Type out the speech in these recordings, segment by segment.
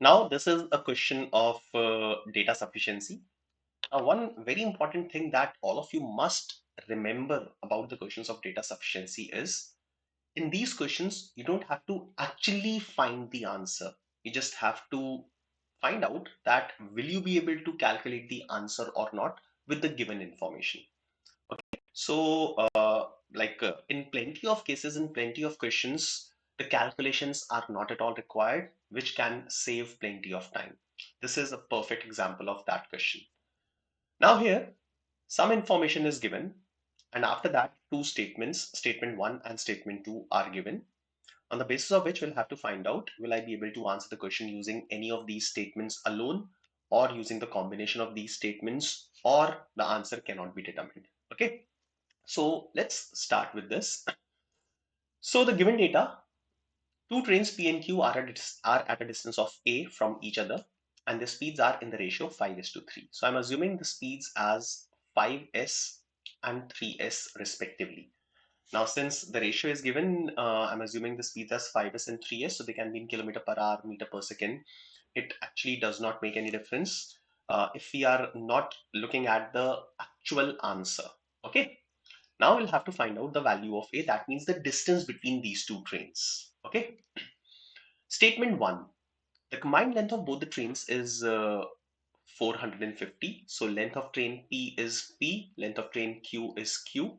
Now, this is a question of data sufficiency. One very important thing that all of you must remember about the questions of data sufficiency is in these questions, you don't have to actually find the answer. You just have to find out that will you be able to calculate the answer or not with the given information. So, in plenty of cases, in plenty of questions, the calculations are not at all required, which can save plenty of time. This is a perfect example of that question. Now here, some information is given, and after that, two statements, statement 1 and statement 2 are given, on the basis of which we'll have to find out, will I be able to answer the question using any of these statements alone or using the combination of these statements, or the answer cannot be determined. Okay. So let's start with this. So the given data, two trains P and Q are at a distance of A from each other, and the speeds are in the ratio 5:3. So I'm assuming the speeds as 5s and 3s respectively. Now, since the ratio is given, I'm assuming the speeds as 5s and 3s, so they can be in kilometer per hour, meter per second. It actually does not make any difference if we are not looking at the actual answer. Okay. Now we'll have to find out the value of A. That means the distance between these two trains. Okay. Statement 1. The combined length of both the trains is 450. So length of train P is P, length of train Q is Q,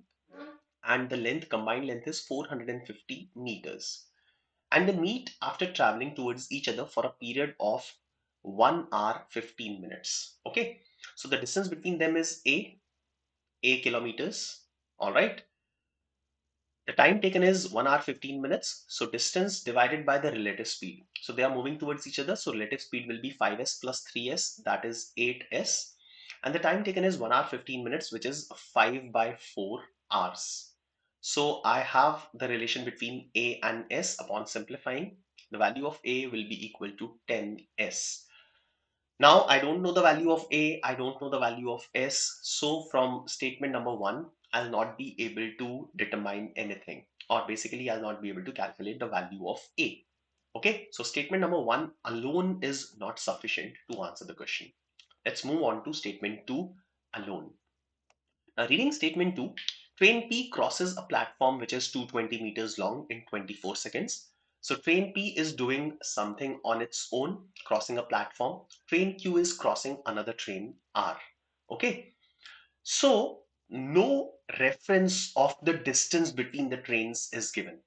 and the combined length is 450 meters. And they meet after traveling towards each other for a period of 1 hour 15 minutes. Okay. So the distance between them is A kilometers. All right. The time taken is 1 hour 15 minutes. So distance divided by the relative speed. So they are moving towards each other. So relative speed will be 5s plus 3s, that is 8s. And the time taken is 1 hour 15 minutes, which is 5 by 4 hours. So I have the relation between A and S. Upon simplifying, the value of A will be equal to 10s. Now I don't know the value of A, I don't know the value of S. So from statement number 1, I'll not be able to determine anything, or basically I'll not be able to calculate the value of A. Okay, so statement number 1 alone is not sufficient to answer the question. Let's move on to statement 2 alone. Now reading statement 2, train P crosses a platform which is 220 meters long in 24 seconds. So train P is doing something on its own, crossing a platform. Train Q is crossing another train R. Okay. So no reference of the distance between the trains is given.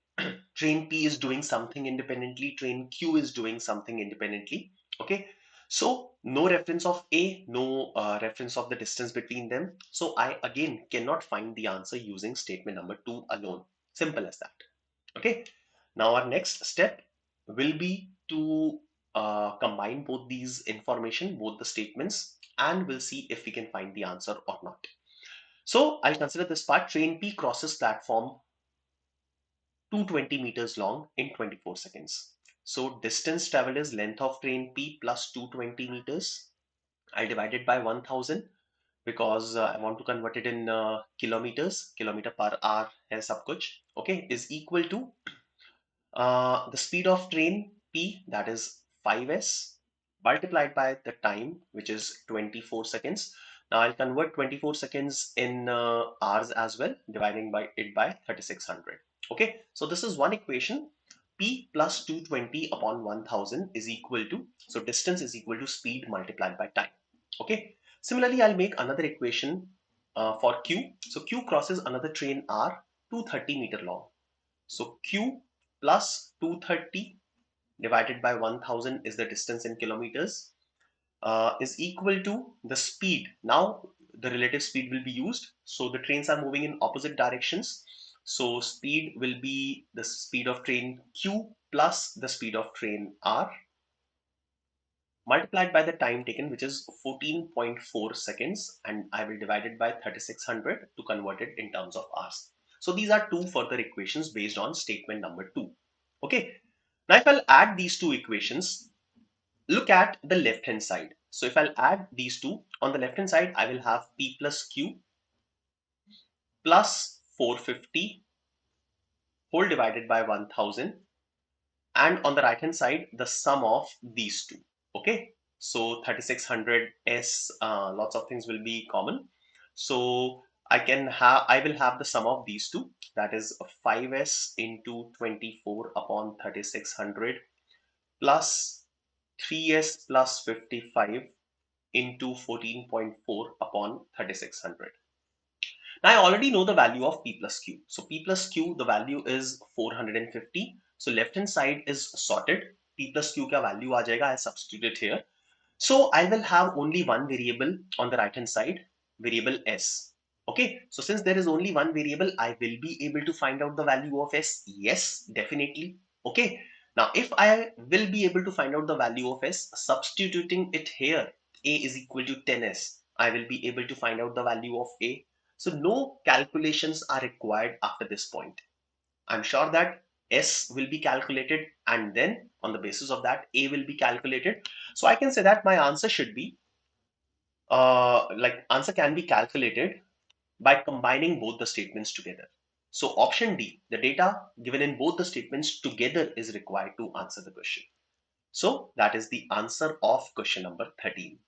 Train P is doing something independently, train Q is doing something independently. Okay. So no reference of A, no reference of the distance between them. So I again cannot find the answer using statement number 2 alone. Simple as that. Okay. Now our next step will be to combine both these information, both the statements, and we'll see if we can find the answer or not. So I'll consider this part. Train P crosses platform 220 meters long in 24 seconds. So distance traveled is length of train P plus 220 meters. I'll divide it by 1000 because I want to convert it in kilometers. Kilometer per hour है सब कुछ. Okay, is equal to the speed of train P, that is 5s, multiplied by the time, which is 24 seconds. Now I'll convert 24 seconds in hours as well, dividing by it by 3600. Okay, so this is one equation. P plus 220 upon 1000 is equal to, so distance is equal to speed multiplied by time. Okay, similarly I'll make another equation for Q. So Q crosses another train R, 230 meter long. So Q plus 230 divided by 1000 is the distance in kilometers, is equal to the speed. Now the relative speed will be used. So the trains are moving in opposite directions. So speed will be the speed of train Q plus the speed of train R multiplied by the time taken, which is 14.4 seconds, and I will divide it by 3600 to convert it in terms of hours. So these are two further equations based on statement number 2. Okay. Now if I'll add these two equations, look at the left hand side. So if I'll add these two, on the left hand side, I will have P plus Q plus 450 whole divided by 1000. And on the right hand side, the sum of these two. Okay, so 3600s, lots of things will be common. So I will have the sum of these two, that is 5s into 24 upon 3600 plus 3s plus 55 into 14.4 upon 3600. Now I already know the value of P plus Q. So P plus Q, the value is 450. So left hand side is sorted. P plus Q का value आ जाएगा, I substitute it here. So I will have only one variable on the right hand side, variable S. Okay, so since there is only one variable, I will be able to find out the value of S. Yes, definitely. Okay, now if I will be able to find out the value of S, substituting it here, A is equal to 10S, I will be able to find out the value of A. So no calculations are required after this point. I'm sure that S will be calculated, and then on the basis of that, A will be calculated. So I can say that my answer should be, answer can be calculated by combining both the statements together. So option D, the data given in both the statements together is required to answer the question. So that is the answer of question number 13.